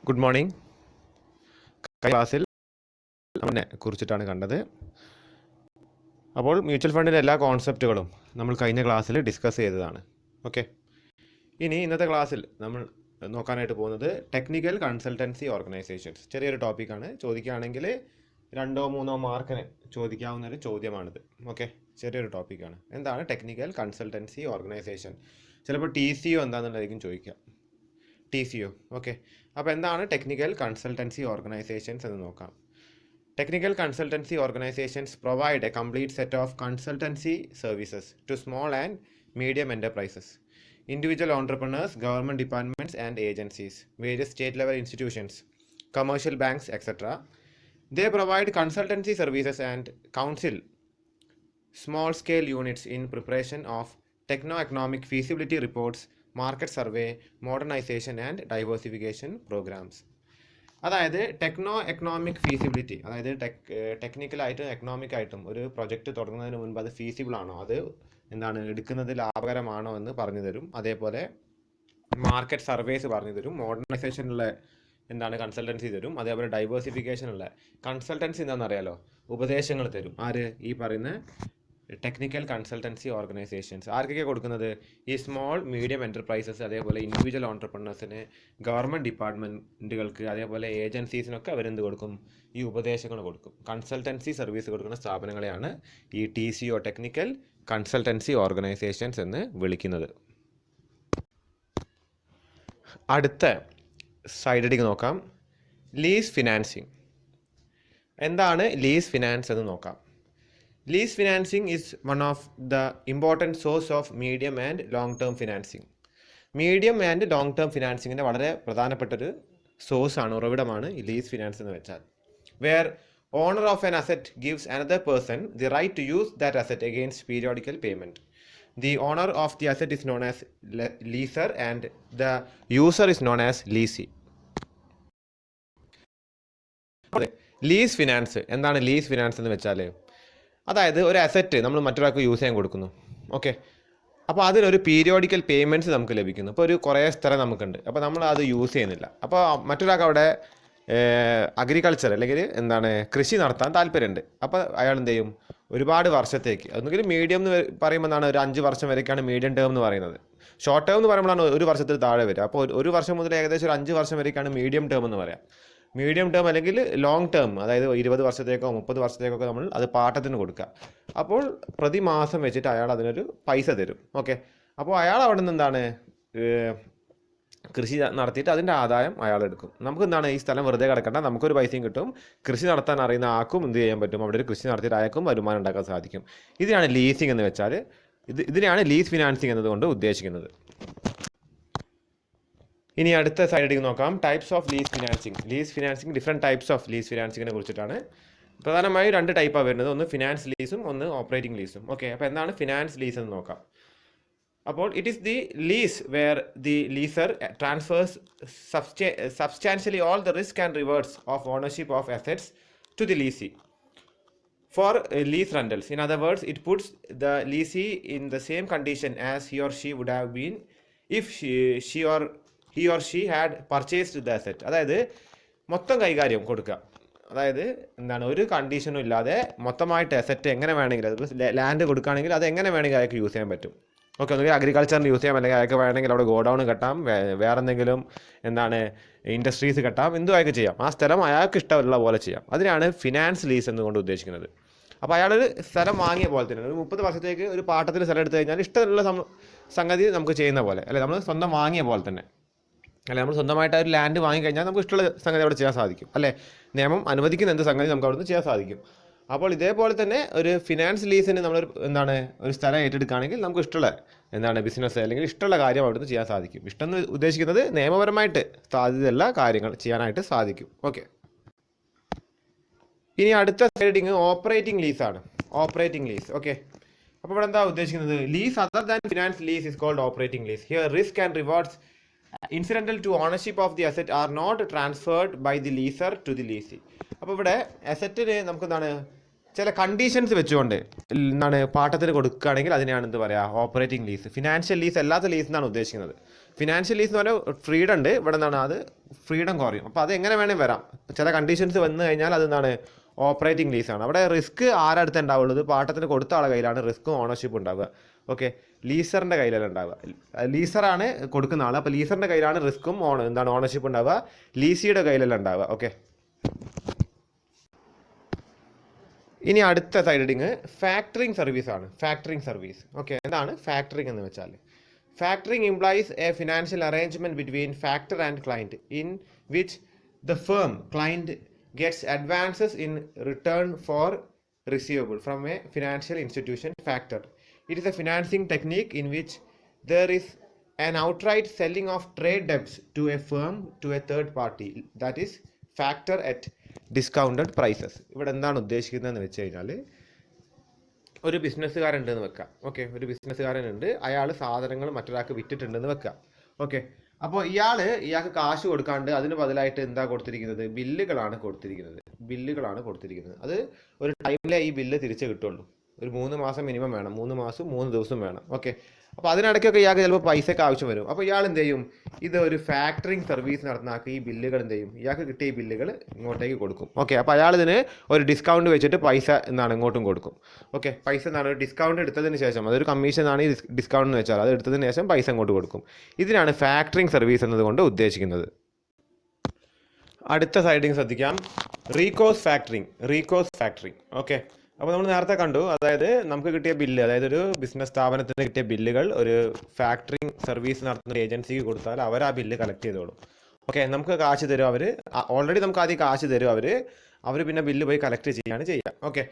Good morning. ക്ലാസ്സിൽ നമ്മെ കുറിച്ചിട്ടാണ് കണ്ടത്. അപ്പോൾ മ്യൂച്വൽ ഫണ്ടിൻ്റെ എല്ലാ കോൺസെപ്റ്റുകളും നമ്മൾ കഴിഞ്ഞ ക്ലാസ്സിൽ ഡിസ്കസ് ചെയ്തതാണ്. ഓക്കെ, ഇനി ഇന്നത്തെ ക്ലാസ്സിൽ നമ്മൾ നോക്കാനായിട്ട് പോകുന്നത് ടെക്നിക്കൽ കൺസൾട്ടൻസി ഓർഗനൈസേഷൻസ്. ചെറിയൊരു ടോപ്പിക്കാണ്. ചോദിക്കുകയാണെങ്കിൽ 2-3 മാർക്കിന് ചോദിക്കാവുന്നൊരു ചോദ്യമാണിത്. ഓക്കെ, ചെറിയൊരു ടോപ്പിക്കാണ്. എന്താണ് ടെക്നിക്കൽ കൺസൾട്ടൻസി ഓർഗനൈസേഷൻ? ചിലപ്പോൾ TCO എന്താണെന്നുള്ളതായിരിക്കും ചോദിക്കുക. TCO. ഓക്കെ, അപ്പോൾ എന്താണ് ടെക്നിക്കൽ കൺസൾട്ടൻസി ഓർഗനൈസേഷൻസ് എന്ന് നോക്കാം. Technical consultancy organizations provide a complete set of consultancy services to small and medium enterprises, individual entrepreneurs, government departments and agencies, various state-level institutions, commercial banks, etc. They provide consultancy services and counsel small-scale units in preparation of techno-economic feasibility reports, market survey, modernization and diversification programs. അതായത് techno economic feasibility, അതായത് ടെക്നിക്കലായിട്ടും എക്കണോമിക്കായിട്ടും ഒരു project തുടങ്ങുന്നതിന് മുൻപ് അത് feasible ആണോ, അത് എന്താണ് എടുക്കുന്നത് ലാഭകരമാണോ എന്ന് പറഞ്ഞു തരും. അതേപോലെ മാർക്കറ്റ് സർവേസ് പറഞ്ഞു തരും. മോഡേണൈസേഷനുള്ള എന്താണ് കൺസൾട്ടൻസി തരും. അതേപോലെ ഡൈവേഴ്സിഫിക്കേഷനുള്ള കൺസൾട്ടൻസി എന്താണെന്ന് അറിയാലോ, ഉപദേശങ്ങൾ തരും. ആര്? ഈ പറയുന്ന ടെക്നിക്കൽ കൺസൾട്ടൻസി ഓർഗനൈസേഷൻസ്. ആർക്കൊക്കെ കൊടുക്കുന്നത്? ഈ സ്മോൾ മീഡിയം എൻ്റർപ്രൈസസ്, അതേപോലെ ഇൻഡിവിജ്വൽ ഓൺട്രപ്രണേഴ്സിന്, ഗവൺമെൻറ് ഡിപ്പാർട്ട്മെൻറ്റുകൾക്ക്, അതേപോലെ ഏജൻസീസിനൊക്കെ അവരെന്ത് കൊടുക്കും? ഈ ഉപദേശങ്ങൾ കൊടുക്കും. കൺസൾട്ടൻസി സർവീസ് കൊടുക്കുന്ന സ്ഥാപനങ്ങളെയാണ് ഈ TCO, ടെക്നിക്കൽ കൺസൾട്ടൻസി ഓർഗനൈസേഷൻസ് എന്ന് വിളിക്കുന്നത്. അടുത്ത സൈഡിലേക്ക് നോക്കാം. Lease financing. എന്താണ് ലീസ് ഫിനാൻസ് എന്ന് നോക്കാം. Lease financing is one of the important source of medium and long term financing. Medium and long term ഫിനാൻസിങ്ങിൻ്റെ വളരെ പ്രധാനപ്പെട്ടൊരു സോഴ്സാണ്, ഉറവിടമാണ് ഈ ലീസ് ഫിനാൻസ് എന്ന് വെച്ചാൽ. Where owner of an asset gives another person the right to use that asset against periodical payment. The owner of the asset is known as lessor and the user is known as lessee. Lease finance എന്താണ്? Lease finance എന്ന് വെച്ചാൽ അതായത് ഒരു asset നമ്മൾ മറ്റൊരാൾക്ക് use ചെയ്യാൻ കൊടുക്കുന്നു. Okay, അപ്പോൾ അതിനൊരു പീരിയോഡിക്കൽ പേയ്മെൻറ്റ്സ് നമുക്ക് ലഭിക്കുന്നു. ഇപ്പോൾ ഒരു കുറേ സ്ഥലം നമുക്കുണ്ട്, അപ്പോൾ നമ്മൾ അത് യൂസ് ചെയ്യുന്നില്ല. അപ്പോൾ മറ്റൊരാൾക്ക് അവിടെ അഗ്രികൾച്ചർ അല്ലെങ്കിൽ എന്താണ് കൃഷി നടത്താൻ താല്പര്യമുണ്ട്. അപ്പോൾ അയാൾ എന്ത് ചെയ്യും? ഒരുപാട് വർഷത്തേക്ക്, ഒന്നുകിൽ മീഡിയം എന്ന് പറയുമ്പോൾ എന്താണ്, ഒരു 5 വർഷം വരെയൊക്കെയാണ് മീഡിയം ടേം എന്ന് പറയുന്നത്. ഷോർട്ട് ടേം എന്ന് പറയുമ്പോഴാണ് 1 വർഷത്തിൽ താഴെ വരിക. അപ്പോൾ 1 വർഷം മുതൽ ഏകദേശം ഒരു 5 വർഷം വരെയൊക്കെയാണ് മീഡിയം ടേം എന്ന് പറയാം. മീഡിയം ടേം അല്ലെങ്കിൽ ലോങ് ടേം, അതായത് 20 വർഷത്തേക്കോ 30 വർഷത്തേക്കോ നമ്മൾ അത് പാട്ടത്തിന് കൊടുക്കുക. അപ്പോൾ പ്രതിമാസം വെച്ചിട്ട് അയാൾ അതിനൊരു പൈസ തരും. ഓക്കെ, അപ്പോൾ അയാൾ അവിടെ നിന്ന് എന്താണ് കൃഷി നടത്തിയിട്ട് അതിൻ്റെ ആദായം അയാൾ എടുക്കും. നമുക്ക് എന്താണ് ഈ സ്ഥലം വെറുതെ കിടക്കേണ്ട, നമുക്കൊരു പൈസയും കിട്ടും. കൃഷി നടത്താൻ അറിയുന്ന ആൾക്കും എന്ത് ചെയ്യാൻ പറ്റും? അവിടെ ഒരു കൃഷി നടത്തിയിട്ട് അയാൾക്കും വരുമാനം ഉണ്ടാക്കാൻ സാധിക്കും. ഇതിനാണ് ലീസിങ് എന്ന് വെച്ചാൽ. ഇതിനെയാണ് ലീസ് ഫിനാൻസിങ് എന്നതുകൊണ്ട് ഉദ്ദേശിക്കുന്നത്. ഇനി അടുത്ത സൈഡിലേക്ക് നോക്കാം. Types of lease financing. Lease financing, different types of lease ഫിനാൻസിങ്ങിനെ കുറിച്ചിട്ടാണ്. പ്രധാനമായും 2 ടൈപ്പാണ് വരുന്നത്. ഒന്ന് ഫിനാൻസ് ലീസും ഒന്ന് ഓപ്പറേറ്റിംഗ് ലീസും. ഓക്കെ, അപ്പോൾ എന്താണ് ഫിനാൻസ് ലീസ് എന്ന് നോക്കാം. അപ്പോൾ it is the lease where the lessor transfers substantially all the risk and rewards of ownership of assets to the lessee for lease rentals. In other words, it puts the leasee in the same condition as he or she would have been if he or she had purchased the asset. അതായത് മൊത്തം കൈകാര്യം കൊടുക്കുക. അതായത് എന്താണ്, ഒരു കണ്ടീഷനും ഇല്ലാതെ മൊത്തമായിട്ട് asset എങ്ങനെ വേണമെങ്കിൽ, അത് ലാൻഡ് കൊടുക്കുകയാണെങ്കിൽ അത് എങ്ങനെ വേണമെങ്കിൽ അയാൾക്ക് യൂസ് ചെയ്യാൻ പറ്റും. ഓക്കെ, ഒന്നുകിൽ അഗ്രികൾച്ചറിന് യൂസ് ചെയ്യാം, അല്ലെങ്കിൽ അയാൾക്ക് വേണമെങ്കിൽ അവിടെ ഗോഡൗൺ കെട്ടാം, വേറെ എന്തെങ്കിലും എന്താണ് ഇൻഡസ്ട്രീസ് കെട്ടാം, എന്തും അയാൾക്ക് ചെയ്യാം. ആ സ്ഥലം അയാൾക്ക് ഇഷ്ടമുള്ള പോലെ ചെയ്യാം. അതിനാണ് ഫിനാൻസ് ലീസ് എന്നുകൊണ്ട് ഉദ്ദേശിക്കുന്നത്. അപ്പോൾ അയാളൊരു സ്ഥലം വാങ്ങിയ പോലെ തന്നെ ഒരു 30 വർഷത്തേക്ക് ഒരു പാട്ടത്തിൽ സ്ഥലം എടുത്തു കഴിഞ്ഞാൽ ഇഷ്ടമുള്ള സംഗതി നമുക്ക് ചെയ്യുന്ന പോലെ, അല്ലെ നമ്മൾ സ്വന്തം വാങ്ങിയ പോലെ തന്നെ, അല്ലെ നമ്മൾ സ്വന്തമായിട്ട് ഒരു ലാൻഡ് വാങ്ങിക്കഴിഞ്ഞാൽ നമുക്ക് ഇഷ്ടമുള്ള സംഗതി അവിടെ ചെയ്യാൻ സാധിക്കും. അല്ലേ, നിയമം അനുവദിക്കുന്ന എന്ത് സംഗതി നമുക്ക് അവിടെ നിന്ന് ചെയ്യാൻ സാധിക്കും. അപ്പോൾ ഇതേപോലെ തന്നെ ഒരു ഫിനാൻസ് ലീസിന് നമ്മളൊരു എന്താണ് ഒരു സ്ഥലം ഏറ്റെടുക്കുകയാണെങ്കിൽ നമുക്ക് ഇഷ്ടമുള്ള എന്താണ് ബിസിനസ് അല്ലെങ്കിൽ ഇഷ്ടമുള്ള കാര്യം അവിടെ നിന്ന് ചെയ്യാൻ സാധിക്കും. ഇഷ്ടം എന്ന് ഉദ്ദേശിക്കുന്നത് നിയമപരമായിട്ട് സാധ്യതയുള്ള കാര്യങ്ങൾ ചെയ്യാനായിട്ട് സാധിക്കും. ഓക്കെ, ഇനി അടുത്ത സൈഡിങ് ഓപ്പറേറ്റിംഗ് ലീസാണ്. Operating lease. ഓക്കെ, അപ്പോൾ ഇവിടെ എന്താ ഉദ്ദേശിക്കുന്നത്? Lease other than finance lease is called operating lease. Here risk and rewards incidental to ownership of the asset are not transferred by the lessor to the lessee. അപ്പോൾ ഇവിടെ അസറ്റിന് നമുക്ക് എന്താണ് ചില conditions വെച്ചുകൊണ്ട് എന്താണ് പാട്ടത്തിന് കൊടുക്കുകയാണെങ്കിൽ അതിനെയാണ് എന്ത് പറയുക, ഓപ്പറേറ്റിംഗ് ലീസ്. ഫിനാൻഷ്യൽ ലീസ് അല്ലാത്ത ലീസ് എന്നാണ് ഉദ്ദേശിക്കുന്നത്. ഫിനാൻഷ്യൽ ലീസ് എന്ന് പറഞ്ഞാൽ ഫ്രീഡം ഉണ്ട്, ഇവിടെ എന്താണ് അത് ഫ്രീഡം കുറയും. അപ്പോൾ അത് എങ്ങനെ വേണേൽ വരാം. ചില കണ്ടീഷൻസ് വന്നു കഴിഞ്ഞാൽ അത് എന്താണ് ഓപ്പറേറ്റിംഗ് ലീസാണ്. അവിടെ റിസ്ക് ആരടുത്ത് ഉണ്ടാവുള്ളത്, പാട്ടത്തിന് കൊടുത്ത ആളുടെ കയ്യിലാണ് റിസ്ക്കും ഓണർഷിപ്പ് ഉണ്ടാവുക. ഓക്കെ, ലീസറിൻ്റെ കയ്യിലല്ല ഉണ്ടാവുക. ലീസറാണ് കൊടുക്കുന്ന ആൾ, അപ്പോൾ ലീസറിൻ്റെ കയ്യിലാണ് റിസ്ക്കും എന്താണ് ഓണർഷിപ്പ് ഉണ്ടാവുക, ലീസിയുടെ കയ്യിലല്ല ഉണ്ടാവുക. ഓക്കെ, ഇനി അടുത്ത സൈഡ് ഹെഡിങ് ഫാക്ടറിങ് സർവീസ് ആണ്. Factoring service. ഓക്കെ, എന്താണ് ഫാക്ടറിങ് എന്ന് വെച്ചാൽ? Factoring implies A financial arrangement between factor and client in which the firm client gets advances in return for receivable from a financial institution factor. It is a financing technique in which there is an outright selling of trade debts to a firm to a third party, that is factor at discounted prices. ഇവിടെ എന്താണ് ഉദ്ദേശിക്കുന്നതെന്ന് വെച്ച് കഴിഞ്ഞാൽ, ഒരു ബിസിനസ്സുകാരുണ്ടെന്ന് വെക്കാം. Okay, ഒരു ബിസിനസ്സുകാരനുണ്ട്, അയാൾ സാധനങ്ങൾ മറ്റൊരാൾക്ക് വിറ്റിട്ടുണ്ടെന്ന് വെക്കാം. ഓക്കെ, അപ്പോൾ ഇയാൾക്ക് കാശ് കൊടുക്കാണ്ട് അതിന് ബദലായിട്ട് എന്താ കൊടുത്തിരിക്കുന്നത്, ബില്ലുകളാണ് കൊടുത്തിരിക്കുന്നത്. അത് ഒരു ടൈമിലേ ഈ ബില്ല് തിരിച്ച് കിട്ടുള്ളൂ. ഒരു 3 മാസം മിനിമം വേണം, 3 മാസം 3 ദിവസം വേണം. ഓക്കെ, അപ്പോൾ അതിനിടയ്ക്കൊക്കെ ഇയാൾക്ക് ചിലപ്പോൾ പൈസയ്ക്ക് ആവശ്യം വരും. അപ്പോൾ ഇയാൾ എന്ത് ചെയ്യും, ഇത് ഒരു ഫാക്ടറിങ് സർവീസ് നടത്തുന്ന ഈ ബില്ലുകൾ എന്ത് ചെയ്യും, ഇയാൾക്ക് കിട്ടിയ ഈ ബില്ലുകൾ ഇങ്ങോട്ടേക്ക് കൊടുക്കും. ഓക്കെ, അപ്പോൾ അയാൾ ഇതിന് ഒരു ഡിസ്കൗണ്ട് വെച്ചിട്ട് പൈസ എന്താണ് ഇങ്ങോട്ടും കൊടുക്കും. ഓക്കെ, പൈസ എന്താണ് ഒരു ഡിസ്കൗണ്ട് എടുത്തതിന് ശേഷം, അതൊരു കമ്മീഷനാണ് ഈ ഡിസ്കൗണ്ട് എന്ന് വെച്ചാൽ, അത് എടുത്തതിന് ശേഷം പൈസ ഇങ്ങോട്ട് കൊടുക്കും. ഇതിനാണ് ഫാക്ടറിങ് സർവീസ് എന്നതുകൊണ്ട് ഉദ്ദേശിക്കുന്നത്. അടുത്ത സൈഡിങ് ശ്രദ്ധിക്കാം, റീകോസ് ഫാക്ടറിങ്. ഓക്കെ, അപ്പോൾ നമ്മൾ നേരത്തെ കണ്ടു, അതായത് നമുക്ക് കിട്ടിയ ബില്ല്, അതായത് ഒരു ബിസിനസ് സ്ഥാപനത്തിന് കിട്ടിയ ബില്ലുകൾ ഒരു ഫാക്ടറിങ് സർവീസ് നടത്തുന്ന ഏജൻസിക്ക് കൊടുത്താൽ അവർ ആ ബില്ല് കളക്ട് ചെയ്തോളും. ഓക്കെ, നമുക്ക് കാശ് തരും അവർ, ഓൾറെഡി നമുക്ക് ആദ്യം കാശ് തരും അവർ പിന്നെ ബില്ല് പോയി കളക്ട് ചെയ്യുക. ഓക്കെ,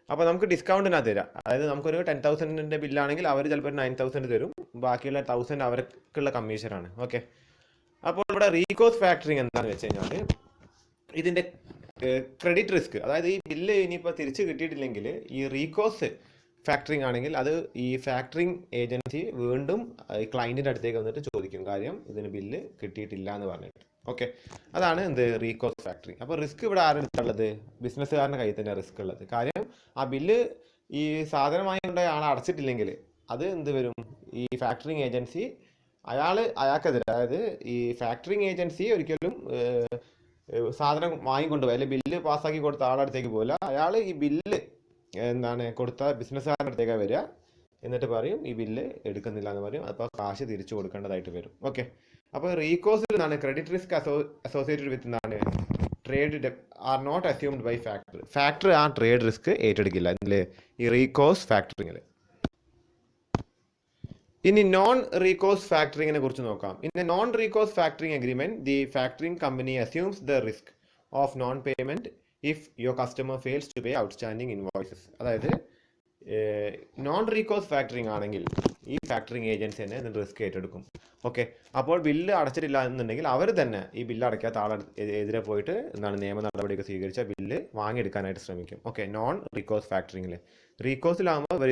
അപ്പോൾ നമുക്ക് ഡിസ്കൗണ്ടിനകത്ത് തരാം. അതായത് നമുക്കൊരു 10,000 ബില്ലാണെങ്കിൽ അവർ ചിലപ്പോൾ 9,000 തരും, ബാക്കിയുള്ള 1,000 അവർക്കുള്ള കമ്മീഷനാണ്. ഓക്കെ, അപ്പോൾ ഇവിടെ റീകോസ് ഫാക്ടറിങ് എന്താണെന്ന് വെച്ച് കഴിഞ്ഞാൽ, ഇതിൻ്റെ ക്രെഡിറ്റ് റിസ്ക്, അതായത് ഈ ബില്ല് ഇനിയിപ്പോൾ തിരിച്ച് കിട്ടിയിട്ടില്ലെങ്കിൽ ഈ റീകോസ് ഫാക്ടറിങ് ആണെങ്കിൽ അത് ഈ ഫാക്ടറിങ് ഏജൻസി വീണ്ടും ക്ലയൻറ്റിൻ്റെ അടുത്തേക്ക് വന്നിട്ട് ചോദിക്കും, കാര്യം ഇതിന് ബില്ല് കിട്ടിയിട്ടില്ല എന്ന് പറഞ്ഞിട്ട്. ഓക്കെ, അതാണ് എന്ത് റീകോസ് ഫാക്ടറിങ്. അപ്പോൾ റിസ്ക് ഇവിടെ ആരെടുത്തുള്ളത്, ബിസിനസ്സുകാരൻ്റെ കയ്യിൽ തന്നെ റിസ്ക് ഉള്ളത്. കാര്യം ആ ബില്ല് ഈ സാധനമായി കൊണ്ട് ആൾ അടച്ചിട്ടില്ലെങ്കിൽ അത് എന്ത് വരും, ഈ ഫാക്ടറിങ് ഏജൻസി അയാൾക്കെതിരെ, അതായത് ഈ ഫാക്ടറിങ് ഏജൻസി ഒരിക്കലും സാധനം വാങ്ങിക്കൊണ്ടുപോയി അല്ലെങ്കിൽ ബില്ല് പാസ്സാക്കി കൊടുത്ത ആളടുത്തേക്ക് പോകില്ല. അയാൾ ഈ ബില്ല് എന്താണ് കൊടുത്ത ബിസിനസ്സുകാരുടെ അടുത്തേക്കാണ് വരിക, എന്നിട്ട് പറയും ഈ ബില്ല് എടുക്കുന്നില്ല എന്ന് പറയും. അപ്പോൾ കാശ് തിരിച്ചു കൊടുക്കേണ്ടതായിട്ട് വരും. ഓക്കെ, അപ്പോൾ റീകോസിൽ നിന്നാണ് ക്രെഡിറ്റ് റിസ്ക് അസോസിയേറ്റഡ് വിത്ത് എന്താണ് trade are not assumed by factor ആ ട്രേഡ് റിസ്ക് ഏറ്റെടുക്കില്ല ഇതിൽ, ഈ റീകോസ് ഫാക്ടറിങ്ങിൽ. ഇനി നോൺ റീകോസ് ഫാക്ടറിങ്ങിനെ കുറിച്ച് നോക്കാം. In a non recourse factoring agreement the factoring company assumes the risk of non payment if your customer fails to pay outstanding invoices. അതായത് non recourse factoring ആണെങ്കിൽ ഈ ഫാക്ടറിങ് ഏജൻസി തന്നെ ഇതിന് റിസ്ക് ഏറ്റെടുക്കും. ഓക്കെ, അപ്പോൾ ബില്ല് അടച്ചിട്ടില്ല എന്നുണ്ടെങ്കിൽ അവർ തന്നെ ഈ ബില്ല് അടയ്ക്കാത്ത ആളെതിരെ പോയിട്ട് എന്താണ് നിയമ നടപടിയൊക്കെ സ്വീകരിച്ച ബില്ല് വാങ്ങിയെടുക്കാനായിട്ട് ശ്രമിക്കും. Okay, non റീകോസ് ഫാക്ടറിങ്ങിൽ. റീകോസിലാകുമ്പോൾ ഇവർ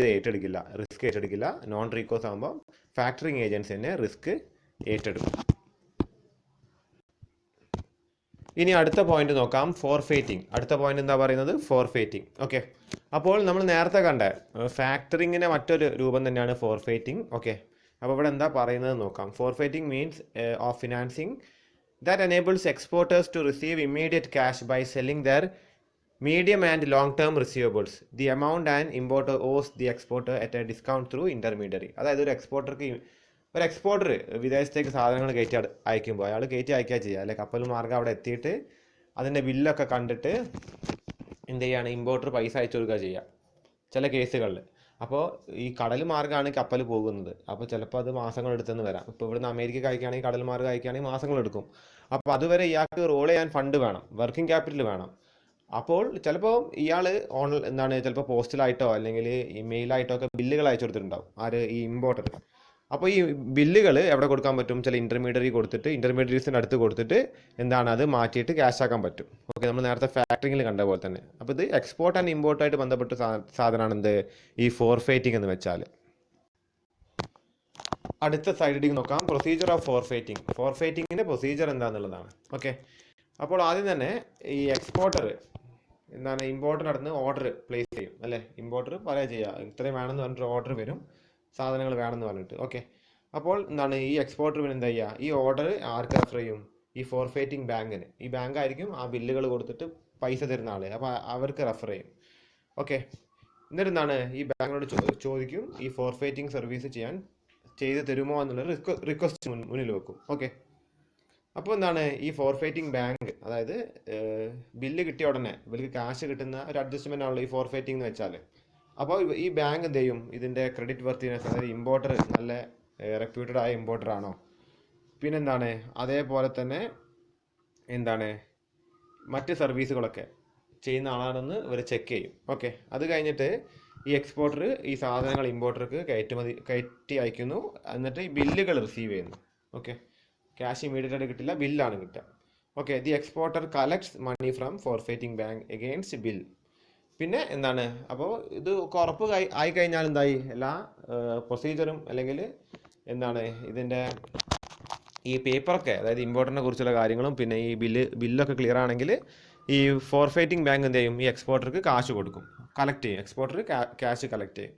റിസ്ക് ഏറ്റെടുക്കില്ല. നോൺ റീകോസ് ആകുമ്പോൾ ഫാക്ടറിങ് ഏജൻസി തന്നെ റിസ്ക് ഏറ്റെടുക്കും. ഇനി അടുത്ത പോയിന്റ് നോക്കാം, ഫോർഫെയ്റ്റിംഗ്. അടുത്ത പോയിന്റ് എന്താ പറയുന്നത്, ഫോർഫെയ്റ്റിംഗ്. ഓക്കെ, അപ്പോൾ നമ്മൾ നേരത്തെ കണ്ട ഫാക്ടറിങ്ങിൻ്റെ മറ്റൊരു രൂപം തന്നെയാണ് ഫോർഫെയ്റ്റിംഗ്. ഓക്കെ, അപ്പോൾ ഇവിടെ എന്താ പറയുന്നത് നോക്കാം. Forfaiting means of financing that enables exporters to receive immediate cash by selling their medium and long-term receivables. The amount an importer owes the exporter at a discount through intermediary. അതായത് ഒരു exporter വിദേശത്തേക്ക് സാധനങ്ങൾ കയറ്റി അയക്കുമ്പോൾ അയാൾ കയറ്റി അയക്കുക ചെയ്യുക, അല്ലെ കപ്പൽ മാർഗ്ഗം അവിടെ എത്തിയിട്ട് അതിൻ്റെ ബില്ലൊക്കെ കണ്ടിട്ട് എന്ത് ചെയ്യുകയാണ്, ഇമ്പോർട്ടർ പൈസ അയച്ചു കൊടുക്കുക ചെയ്യുക ചില കേസുകളിൽ. അപ്പോൾ ഈ കടൽ മാർഗ്ഗമാണ് കപ്പൽ പോകുന്നത്. അപ്പോൾ ചിലപ്പോൾ അത് മാസങ്ങളെടുത്തെന്ന് വരാം. ഇപ്പോൾ ഇവിടുന്ന് അമേരിക്കയ്ക്ക് അയക്കുകയാണെങ്കിൽ കടൽ മാർഗ്ഗം അയക്കുകയാണെങ്കിൽ മാസങ്ങളെടുക്കും. അപ്പോൾ അതുവരെ ഇയാൾക്ക് റോൾ ചെയ്യാൻ ഫണ്ട് വേണം, വർക്കിംഗ് ക്യാപിറ്റൽ വേണം. അപ്പോൾ ചിലപ്പോൾ ഇയാൾ ചിലപ്പോൾ പോസ്റ്റലായിട്ടോ അല്ലെങ്കിൽ ഇമെയിലായിട്ടോ ഒക്കെ ബില്ലുകൾ അയച്ചു കൊടുത്തിട്ടുണ്ടാവും ഈ ഇമ്പോർട്ടർ. അപ്പോൾ ഈ ബില്ലുകൾ എവിടെ കൊടുക്കാൻ പറ്റും, ചില ഇൻ്റർമീഡിയറ്റ്സിൻ്റെ അടുത്ത് കൊടുത്തിട്ട് അത് മാറ്റിയിട്ട് ക്യാഷ് ആക്കാൻ പറ്റും. ഓക്കെ, നമ്മൾ നേരത്തെ ഫാക്ടറിങ്ങിൽ കണ്ട പോലെ തന്നെ. അപ്പോൾ ഇത് എക്സ്പോർട്ട് ആൻഡ് ഇമ്പോർട്ടായിട്ട് ബന്ധപ്പെട്ട സാധനമാണ് ഈ ഫോർഫെയ്റ്റിംഗ് എന്ന് വെച്ചാൽ. അടുത്ത സൈഡിൽ നോക്കാം, പ്രൊസീജിയർ ഓഫ് ഫോർഫെയ്റ്റിങ്ങിൻ്റെ പ്രൊസീജിയർ എന്താണെന്നുള്ളതാണ്. ഓക്കെ, അപ്പോൾ ആദ്യം തന്നെ ഈ എക്സ്പോർട്ടർ ഇമ്പോർട്ടർ നടന്ന് ഓർഡർ പ്ലേസ് ചെയ്യും. അല്ലേ, ഇമ്പോർട്ടർ പറയുക ചെയ്യുക ഇത്രയും വേണമെന്ന് പറഞ്ഞിട്ട് ഓർഡർ വരും, സാധനങ്ങൾ വേണമെന്ന് പറഞ്ഞിട്ട്. ഓക്കെ, അപ്പോൾ എന്താണ് ഈ എക്സ്പോർട്ടർ പിന്നെ എന്താ ചെയ്യുക, ഈ ഓർഡർ ആർക്ക് റെഫർ ചെയ്യും, ഈ ഫോർഫേറ്റിംഗ് ബാങ്കിന്. ഈ ബാങ്ക് ആയിരിക്കും ആ ബില്ലുകൾ കൊടുത്തിട്ട് പൈസ തരുന്ന ആൾ, അപ്പോൾ അവർക്ക് റെഫർ ചെയ്യും. ഓക്കെ, എന്നിട്ട് എന്താണ് ഈ ബാങ്കിനോട് ചോദിക്കും ഈ ഫോർഫേറ്റിംഗ് സർവീസ് ചെയ്ത് തരുമോ എന്നുള്ളൊരു റിക്വസ്റ്റ് മുന്നിൽ വെക്കും. ഓക്കെ, അപ്പോൾ എന്താണ് ഈ ഫോർഫേറ്റിംഗ് ബാങ്ക്, അതായത് ബില്ല് കിട്ടിയ ഉടനെ ഇവർക്ക് കാശ് കിട്ടുന്ന ഒരു അഡ്ജസ്റ്റ്മെൻ്റ് ആണല്ലോ ഈ ഫോർഫേറ്റിംഗ് എന്ന് വെച്ചാൽ. അപ്പോൾ ഈ ബാങ്ക് എന്ത് ചെയ്യും, ഇതിൻ്റെ ക്രെഡിറ്റ് വർത്തിനെസ്, അതായത് ഇമ്പോർട്ടർ നല്ല റെപ്യൂട്ടഡ് ആയ ഇമ്പോർട്ടർ ആണോ, പിന്നെന്താണ് അതേപോലെ തന്നെ എന്താണ് മറ്റ് സർവീസുകളൊക്കെ ചെയ്യുന്ന ആളാണെന്ന് ഇവർ ചെക്ക് ചെയ്യും. ഓക്കെ, അത് കഴിഞ്ഞിട്ട് ഈ എക്സ്പോർട്ടർ ഈ സാധനങ്ങൾ ഇമ്പോർട്ടർക്ക് കയറ്റി അയക്കുന്നു, എന്നിട്ട് ഈ ബില്ലുകൾ റിസീവ് ചെയ്യുന്നു. ഓക്കെ, ക്യാഷ് ഇമീഡിയറ്റ് ആയിട്ട് കിട്ടില്ല, ബില്ലാണ് കിട്ടുക. Okay, the exporter collects money from forfaiting bank against bill. പിന്നെ എന്താണ്, അപ്പോൾ ഇത് ഉറപ്പ് ആയി കഴിഞ്ഞാൽ എന്തായി, എല്ലാ പ്രൊസീജിയറും അല്ലെങ്കിൽ എന്താണ് ഇതിൻ്റെ ഈ പേപ്പറൊക്കെ, അതായത് ഇമ്പോർട്ടറിനെ കുറിച്ചുള്ള കാര്യങ്ങളും പിന്നെ ഈ ബില്ലൊക്കെ ക്ലിയർ ആണെങ്കിൽ ഈ ഫോർഫേറ്റിംഗ് ബാങ്ക് എന്ത് ചെയ്യും, ഈ എക്സ്പോർട്ടർക്ക് കാശ് കൊടുക്കും, കളക്ട് ചെയ്യും, എക്സ്പോർട്ടർ ക്യാഷ് കളക്ട് ചെയ്യും.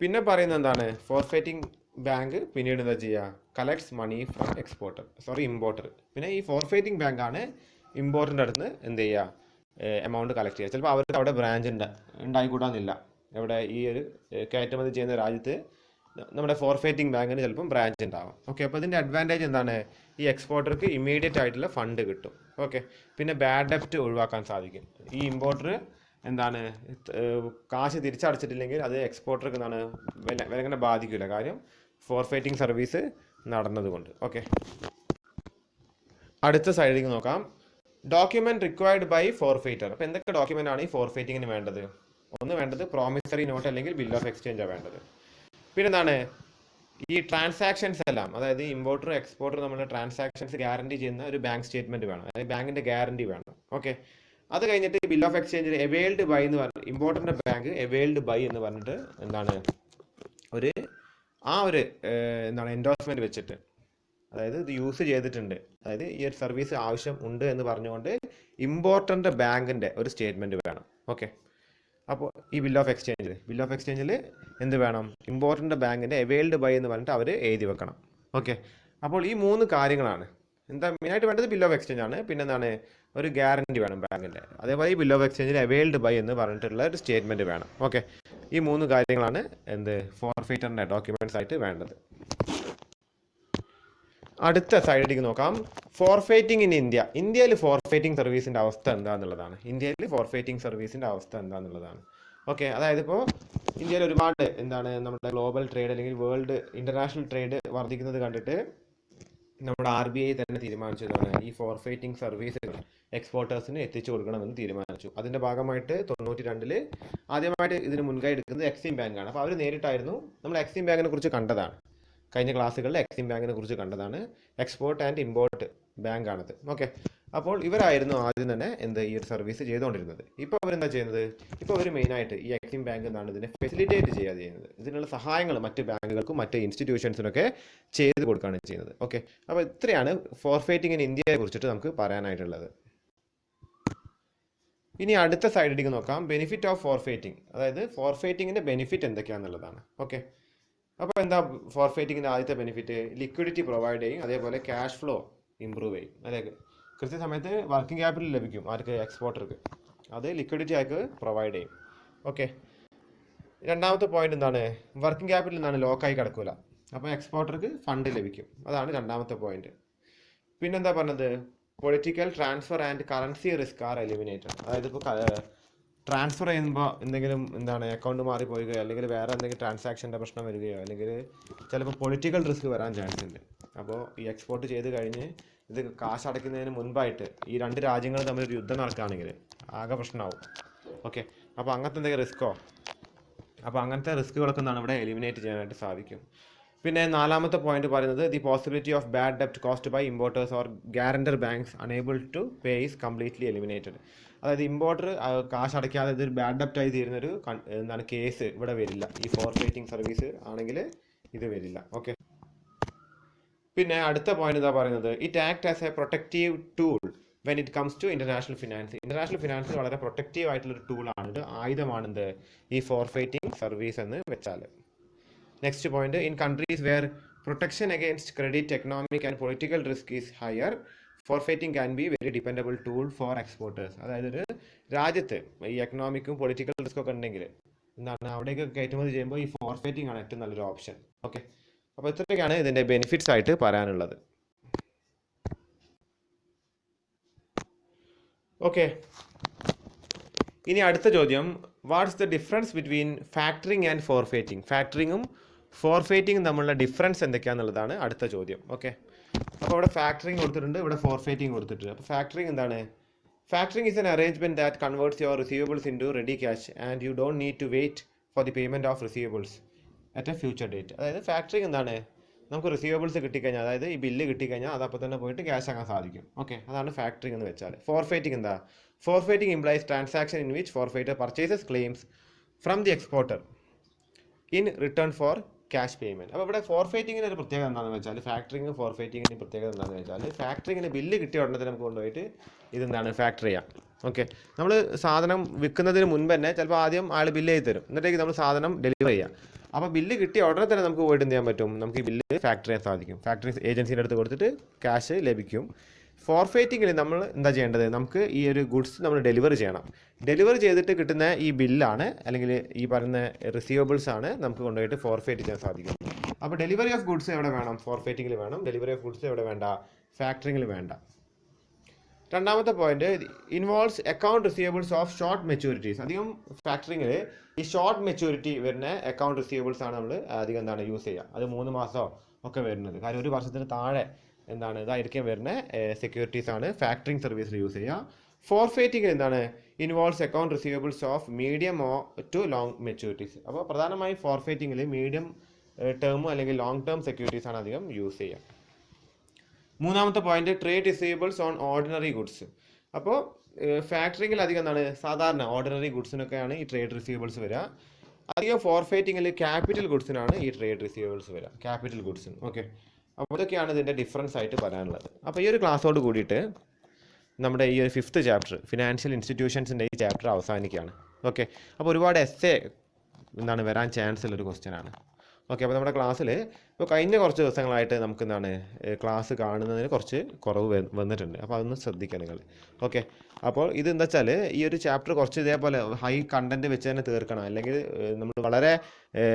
പിന്നെ പറയുന്നത് എന്താണ്, ഫോർഫേറ്റിംഗ് ബാങ്ക് പിന്നീട് എന്താ ചെയ്യുക, കളക്ട്സ് മണി ഫ്രം ഇമ്പോർട്ടർ. പിന്നെ ഈ ഫോർഫേറ്റിംഗ് ബാങ്കാണ് ഇമ്പോർട്ടറിൻ്റെ അടുത്ത് എന്ത് ചെയ്യുക, എമൗണ്ട് കളക്ട് ചെയ്യുക. ചിലപ്പോൾ അവർക്ക് അവിടെ ബ്രാഞ്ച് ഉണ്ടായിക്കൂടാന്നില്ല, എവിടെ ഈ ഒരു കയറ്റുമതി ചെയ്യുന്ന രാജ്യത്ത് നമ്മുടെ ഫോർഫേറ്റിംഗ് ബാങ്കിന് ചിലപ്പം ബ്രാഞ്ച് ഉണ്ടാവും. ഓക്കെ, അപ്പോൾ ഇതിൻ്റെ അഡ്വാൻറ്റേജ് എന്താണ്, ഈ എക്സ്പോർട്ടർക്ക് ഇമ്മീഡിയറ്റ് ആയിട്ടുള്ള ഫണ്ട് കിട്ടും. ഓക്കെ, പിന്നെ ബാഡ് ഡെപ്റ്റ് ഒഴിവാക്കാൻ സാധിക്കും. ഈ ഇമ്പോർട്ടർ എന്താണ് കാശ് തിരിച്ചടച്ചിട്ടില്ലെങ്കിൽ അത് എക്സ്പോർട്ടർക്ക് എന്താണ് വിലങ്ങനെ ബാധിക്കില്ല, കാര്യം ഫോർഫേറ്റിംഗ് സർവീസ് നടന്നതുകൊണ്ട്. ഓക്കെ, അടുത്ത സൈഡിലേക്ക് നോക്കാം, ഡോക്യുമെന്റ് റിക്വയർഡ് ബൈ ഫോർഫേറ്റർ. അപ്പോൾ എന്തൊക്കെ ഡോക്യുമെന്റ് ആണ് ഈ ഫോർഫേറ്റിങ്ങിന് വേണ്ടത്? ഒന്ന് വേണ്ടത് പ്രോമിസറി നോട്ട് അല്ലെങ്കിൽ ബിൽ ഓഫ് എക്സ്ചേഞ്ചാണ് വേണ്ടത്. പിന്നെ എന്താണ് ഈ ട്രാൻസാക്ഷൻസ് എല്ലാം, അതായത് ഇമ്പോർട്ടറും എക്സ്പോർട്ടറും നമ്മുടെ ട്രാൻസാക്ഷൻസ് ഗ്യാരണ്ടി ചെയ്യുന്ന ഒരു ബാങ്ക് സ്റ്റേറ്റ്മെന്റ് വേണം, അതായത് ബാങ്കിന്റെ ഗ്യാരണ്ടി വേണം. ഓക്കെ, അത് കഴിഞ്ഞിട്ട് ബിൽ ഓഫ് എക്സ്ചേഞ്ചിൽ അവൈൽഡ് ബൈ എന്ന് പറഞ്ഞ ഇമ്പോർട്ടറിന്റെ ബാങ്ക് അവൈൽഡ് ബൈ എന്ന് പറഞ്ഞിട്ട് എന്താണ് ഒരു എന്താണ് എൻഡോഴ്സ്മെന്റ് വെച്ചിട്ട്, അതായത് ഇത് യൂസ് ചെയ്തിട്ടുണ്ട്, അതായത് ഈ ഒരു സർവീസ് ആവശ്യം ഉണ്ട് എന്ന് പറഞ്ഞുകൊണ്ട് ഇമ്പോർട്ടറിന്റെ ബാങ്കിന്റെ ഒരു സ്റ്റേറ്റ്മെന്റ് വേണം. ഓക്കെ, അപ്പോൾ ഈ ബിൽ ഓഫ് എക്സ്ചേഞ്ചിൽ എന്ത് വേണം, ഇമ്പോർട്ടൻ്റ് ബാങ്കിൻ്റെ അവൈൽഡ് ബൈ എന്ന് പറഞ്ഞിട്ട് അവർ എഴുതി വെക്കണം. ഓക്കെ, അപ്പോൾ ഈ 3 കാര്യങ്ങളാണ് എന്താ മെയിനായിട്ട് വേണ്ടത്, ബിൽ ഓഫ് എക്സ്ചേഞ്ച് ആണ്. പിന്നെ എന്താണ് ഒരു ഗ്യാരണ്ടി വേണം ബാങ്കിൻ്റെ, അതേപോലെ ഈ ബിൽ ഓഫ് എക്സ്ചേഞ്ചിൽ അവൈൽഡ് ബൈ എന്ന് പറഞ്ഞിട്ടുള്ള ഒരു സ്റ്റേറ്റ്മെൻറ്റ് വേണം. ഓക്കെ, ഈ 3 കാര്യങ്ങളാണ് ഫോർഫേറ്ററിൻ്റെ ഡോക്യുമെൻറ്റ്സ് ആയിട്ട് വേണ്ടത്. അടുത്ത സൈഡിലേക്ക് നോക്കാം, ഫോർഫേറ്റിംഗ് ഇൻ ഇന്ത്യയിൽ ഫോർഫേറ്റിംഗ് സർവീസിൻ്റെ അവസ്ഥ എന്താണെന്നുള്ളതാണ്. ഓക്കെ, അതായത് ഇപ്പോൾ ഇന്ത്യയിൽ ഒരുപാട് നമ്മുടെ ഗ്ലോബൽ ട്രേഡ് അല്ലെങ്കിൽ വേൾഡ് ഇന്റർനാഷണൽ ട്രേഡ് വർദ്ധിക്കുന്നത് കണ്ടിട്ട് നമ്മുടെ RBI തന്നെ തീരുമാനിച്ചതാണ് ഈ ഫോർഫേറ്റിംഗ് സർവീസുകൾ എക്സ്പോർട്ടേഴ്സിന് എത്തിച്ചു കൊടുക്കണമെന്ന് തീരുമാനിച്ചു. അതിൻ്റെ ഭാഗമായിട്ട് 92 ആദ്യമായിട്ട് ഇതിന് മുൻകൈ എടുക്കുന്നത് എക്സിം ബാങ്കാണ്. അപ്പോൾ അവർ നേരിട്ടായിരുന്നു, നമ്മൾ എക്സിം ബാങ്കിനെ കുറിച്ച് കണ്ടതാണ്, കഴിഞ്ഞ ക്ലാസ്സുകളിൽ എക്സിം ബാങ്കിനെ കുറിച്ച് കണ്ടതാണ്. എക്സ്പോർട്ട് ആൻഡ് ഇമ്പോർട്ട് ബാങ്കാണത്. ഓക്കെ, അപ്പോൾ ഇവരായിരുന്നു ആദ്യം തന്നെ ഈ ഒരു സർവീസ് ചെയ്തുകൊണ്ടിരുന്നത്. ഇപ്പോൾ അവരെന്താ ചെയ്യുന്നത്, ഇപ്പോൾ അവർ മെയിനായിട്ട് ഈ എക്സിം ബാങ്ക് ഇതിനെ ഫെസിലിറ്റേറ്റ് ചെയ്യുന്നത്, ഇതിനുള്ള സഹായങ്ങൾ മറ്റ് ബാങ്കുകൾക്കും മറ്റ് ഇൻസ്റ്റിറ്റ്യൂഷൻസിനൊക്കെ ചെയ്ത് കൊടുക്കുകയാണ് ചെയ്യുന്നത്. ഓക്കെ, അപ്പോൾ ഇത്രയാണ് ഫോർഫേറ്റിംഗ് ഇൻ ഇന്ത്യയെ കുറിച്ചിട്ട് നമുക്ക് പറയാനായിട്ടുള്ളത്. ഇനി അടുത്ത സൈഡിലേക്ക് നോക്കാം, ബെനിഫിറ്റ് ഓഫ് ഫോർഫേറ്റിംഗ്, അതായത് ഫോർഫേറ്റിങ്ങിൻ്റെ ബെനിഫിറ്റ് എന്തൊക്കെയാണെന്നുള്ളതാണ്. ഓക്കെ, അപ്പോൾ എന്താ ഫോർഫേറ്റിങ്ങിൻ്റെ ആദ്യത്തെ ബെനിഫിറ്റ്, ലിക്വിഡിറ്റി പ്രൊവൈഡ് ചെയ്യും, അതേപോലെ ക്യാഷ് ഫ്ലോ ഇമ്പ്രൂവ് ചെയ്യും. അതായത് കൃത്യസമയത്ത് വർക്കിംഗ് ക്യാപിറ്റൽ ലഭിക്കും ആർക്ക്, എക്സ്പോർട്ടർക്ക്, അത് ലിക്വിഡിറ്റി ആയിട്ട് പ്രൊവൈഡ് ചെയ്യും. ഓക്കെ, രണ്ടാമത്തെ പോയിന്റ് എന്താണ്, വർക്കിംഗ് ക്യാപിറ്റൽ ലോക്കായി കിടക്കില്ല, അപ്പോൾ എക്സ്പോർട്ടർക്ക് ഫണ്ട് ലഭിക്കും, അതാണ് രണ്ടാമത്തെ പോയിന്റ്. പിന്നെന്താ പറഞ്ഞത്, political transfer and currency risk R eliminated. അതായത് ഇപ്പോൾ ട്രാൻസ്ഫർ ചെയ്യുമ്പോൾ എന്തെങ്കിലും അക്കൗണ്ട് മാറിപ്പോവുകയോ അല്ലെങ്കിൽ വേറെ എന്തെങ്കിലും ട്രാൻസാക്ഷൻ്റെ പ്രശ്നം വരികയോ അല്ലെങ്കിൽ ചിലപ്പോൾ പൊളിറ്റിക്കൽ റിസ്ക് വരാൻ ചാൻസ് ഉണ്ട്. അപ്പോൾ ഈ എക്സ്പോർട്ട് ചെയ്ത് കഴിഞ്ഞ് ഇത് കാശ് അടയ്ക്കുന്നതിന് മുൻപായിട്ട് ഈ 2 രാജ്യങ്ങൾ തമ്മിൽ ഒരു യുദ്ധം നടക്കുകയാണെങ്കിൽ ആകെ പ്രശ്നമാവും. ഓക്കെ, അപ്പോൾ അങ്ങനത്തെ എന്തെങ്കിലും റിസ്ക്കോ, അപ്പോൾ അങ്ങനത്തെ റിസ്കുകളൊക്കെ ഇവിടെ എലിമിനേറ്റ് ചെയ്യാനായിട്ട് സാധിക്കും. പിന്നെ നാലാമത്തെ പോയിന്റ് പറയുന്നത്, ദി പോസിബിലിറ്റി ഓഫ് ബാഡ് ഡെപ്റ്റ് cost by importers or guarantor banks unable to pay is completely eliminated. അതായത് ഇമ്പോർട്ടർ കാശ് അടയ്ക്കാതെ ഇതൊരു ബാഡ് ഡെപ്റ്റ് ആയി തീരുന്നൊരു കേസ് ഇവിടെ വരില്ല, ഈ ഫോർഫേറ്റിംഗ് സർവീസ് ആണെങ്കിൽ ഇത് വരില്ല. ഓക്കെ, പിന്നെ അടുത്ത പോയിന്റ് എന്താ പറയുന്നത്, it act as a protective tool when it comes to international finance. International finance വളരെ പ്രൊട്ടക്റ്റീവ് ആയിട്ടുള്ളൊരു ടൂളാണ്, ഇത് ആയുധമാണെന്ത് ഈ ഫോർഫൈറ്റിംഗ് സർവീസ് എന്ന് വെച്ചാൽ. Next point, in countries where protection against credit, economic and political risk is higher, forfaiting can be very dependable tool for exporters. അതായത് ഒരു രാജ്യത്ത് ഈ എക്കണോമിക്കും പൊളിറ്റിക്കൽ റിസ്ക്കും ഒക്കെ ഉണ്ടെങ്കിൽ എന്താണ് അവിടേക്ക് കയറ്റുമതി ചെയ്യുമ്പോൾ ഈ ഫോർഫൈറ്റിംഗ് ആണ് ഏറ്റവും നല്ലൊരു ഓപ്ഷൻ. ഓക്കെ, അപ്പോൾ ഇത്രയൊക്കെയാണ് ഇതിൻ്റെ ബെനിഫിറ്റ്സ് ആയിട്ട് പറയാനുള്ളത്. ഓക്കെ, ഇനി അടുത്ത ചോദ്യം, what's the difference between factoring and forfaiting. ഫാക്ടറിങ്ങും ഫോർഫൈറ്റിങ്ങും തമ്മിലുള്ള ഡിഫറൻസ് എന്തൊക്കെയാണെന്നുള്ളതാണ് അടുത്ത ചോദ്യം. ഓക്കെ, അപ്പോൾ ഇവിടെ ഫാക്ടറിങ് കൊടുത്തിട്ടുണ്ട്, ഇവിടെ ഫോർഫൈറ്റിംഗ് കൊടുത്തിട്ടുണ്ട്. അപ്പോൾ ഫാക്ടറിങ് എന്താണ്? Factoring is an arrangement that converts your receivables into ready cash and you don't need to wait for the payment of receivables at a future date. അതായത് factoring എന്താണ്? നമുക്ക് receivables കിട്ടിക്കഴിഞ്ഞാൽ, അതായത് ഈ bill കിട്ടിക്കഴിഞ്ഞാൽ അത് അപ്പോൾ തന്നെ പോയിട്ട് ക്യാഷ് ആക്കാൻ സാധിക്കും. ഓക്കെ, അതാണ് ഫാക്ടറിങ് എന്ന് വെച്ചാൽ. ഫോർഫൈറ്റിംഗ് എന്താ? Forfaiting implies transaction in which forfaiter purchases claims from the exporter in return for cash payment. അപ്പോൾ ഇവിടെ ഫോർഫൈറ്റിങ്ങിന് ഒരു പ്രത്യേകത എന്താണെന്ന് വെച്ചാൽ, ഫാക്ടറിങ് ഫോർഫൈറ്റിങ്ങിന് പ്രത്യേകത എന്താണെന്ന് വെച്ചാൽ, ഫാക്ടറിങ്ങിന് ബില്ല് കിട്ടിയ ഉടനെ നമുക്ക് കൊണ്ടുപോയിട്ട് ഇതെന്താണ് ഫാക്ടറി ചെയ്യാം. ഓക്കെ, നമ്മൾ സാധനം വിൽക്കുന്നതിന് മുൻപ് തന്നെ ചിലപ്പോൾ ആദ്യം ആൾ ബില്ല് ചെയ്ത് തരും, എന്നിട്ടേക്ക് നമ്മൾ സാധനം ഡെലിവർ ചെയ്യാം. അപ്പോൾ ബില്ല് കിട്ടിയ ഉടനെ തന്നെ നമുക്ക് പോയിട്ട് എന്ത് ചെയ്യാൻ പറ്റും? നമുക്ക് ഈ ബില്ല് ഫാക്ടറി ചെയ്യാൻ സാധിക്കും. ഫാക്ടറി ഏജൻസിയുടെ അടുത്ത് കൊടുത്തിട്ട് ക്യാഷ് ലഭിക്കും. ഫോർഫൈറ്റിങ്ങിൽ നമ്മൾ എന്താ ചെയ്യേണ്ടത്? നമുക്ക് ഈ ഒരു ഗുഡ്സ് നമ്മൾ ഡെലിവർ ചെയ്യണം. ഡെലിവർ ചെയ്തിട്ട് കിട്ടുന്ന ഈ ബില്ലാണ് അല്ലെങ്കിൽ ഈ പറയുന്ന റിസീവബിൾസ് ആണ് നമുക്ക് കൊണ്ടുപോയിട്ട് ഫോർഫൈറ്റ് ചെയ്യാൻ സാധിക്കും. അപ്പോൾ ഡെലിവറി ഓഫ് ഗുഡ്സ് എവിടെ വേണം? ഫോർഫൈറ്റിങ്ങിൽ വേണം. ഡെലിവറി ഓഫ് ഗുഡ്സ് എവിടെ വേണ്ട? ഫാക്ടറിങ്ങിൽ വേണ്ട. രണ്ടാമത്തെ point, involves account receivables of short maturities. അധികം ഫാക്ടറിങ്ങിൽ ഈ ഷോർട്ട് മെച്യൂരിറ്റി വരുന്ന അക്കൗണ്ട് റിസീവബിൾസ് ആണ് നമ്മൾ അധികം എന്താണ് യൂസ് ചെയ്യുക. അത് 3 മാസമോ ഒക്കെ വരുന്നത്. കാര്യം 1 വർഷത്തിന് താഴെ എന്താണ് ഇതായിരിക്കും വരുന്ന സെക്യൂരിറ്റീസ് ആണ് ഫാക്ടറിങ് സർവീസിൽ യൂസ് ചെയ്യുക. ഫോർഫൈറ്റിംഗ് എന്താണ്? Involves account receivables of medium to long maturities. അപ്പോൾ പ്രധാനമായും ഫോർഫൈറ്റിങ്ങിൽ മീഡിയം ടേം അല്ലെങ്കിൽ ലോങ് ടേം സെക്യൂരിറ്റീസ് ആണ് അധികം യൂസ് ചെയ്യുക. മൂന്നാമത്തെ point, trade receivables on ordinary goods. അപ്പോൾ ഫാക്ടറിങ്ങിൽ അധികം എന്താണ് സാധാരണ ഓർഡിനറി ഗുഡ്സിനൊക്കെയാണ് ഈ ട്രേഡ് റിസീവബിൾസ് വരിക. അധികം ഫോർഫൈറ്റിങ്ങിൽ ക്യാപിറ്റൽ ഗുഡ്സിനാണ് ഈ ട്രേഡ് റിസീവബിൾസ് വരിക, ക്യാപിറ്റൽ ഗുഡ്സിന്. ഓക്കെ, അപ്പോൾ ഇതൊക്കെയാണ് ഇതിൻ്റെ ഡിഫറൻസ് ആയിട്ട് പറയാനുള്ളത്. അപ്പോൾ ഈ ഒരു ക്ലാസ്സോട് കൂടിയിട്ട് നമ്മുടെ ഈ ഒരു 5th ചാപ്റ്റർ ഫിനാൻഷ്യൽ ഇൻസ്റ്റിറ്റ്യൂഷൻസിൻ്റെ ഈ ചാപ്റ്റർ അവസാനിക്കുകയാണ്. ഓക്കെ, അപ്പോൾ ഒരുപാട് എസ്സേ എന്താണ് വരാൻ ചാൻസ് ഉള്ളൊരു ക്വസ്റ്റ്യൻ ആണ്. ഓക്കെ, അപ്പോൾ നമ്മുടെ ക്ലാസ്സിൽ ഇപ്പോൾ കഴിഞ്ഞ കുറച്ച് ദിവസങ്ങളായിട്ട് നമുക്ക് എന്താണ് ക്ലാസ് കാണുന്നതിന് കുറച്ച് കുറവ് വന്നിട്ടുണ്ട്. അപ്പോൾ അതൊന്ന് ശ്രദ്ധിക്കുക നിങ്ങൾ. ഓക്കെ, അപ്പോൾ ഇത് എന്താ വെച്ചാൽ ഈ ഒരു ചാപ്റ്റർ കുറച്ച് ഇതേപോലെ ഹൈ കണ്ടൻറ്റ് വെച്ച് തന്നെ തീർക്കണം. അല്ലെങ്കിൽ നമ്മൾ വളരെ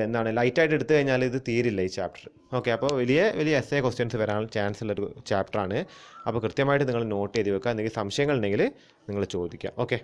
എന്താണ് ലൈറ്റായിട്ട് എടുത്തു കഴിഞ്ഞാൽ ഇത് തീരില്ല ഈ ചാപ്റ്റർ. ഓക്കെ, അപ്പോൾ വലിയ വലിയ എസ്സേ ക്വസ്റ്റ്യൻസ് വരാൻ ചാൻസ് ഉള്ളൊരു ചാപ്റ്ററാണ്. അപ്പോൾ കൃത്യമായിട്ട് നിങ്ങൾ നോട്ട് ചെയ്ത് വെക്കുക. എന്തെങ്കിലും സംശയങ്ങൾ ഉണ്ടെങ്കിൽ നിങ്ങൾ ചോദിക്കുക. ഓക്കെ.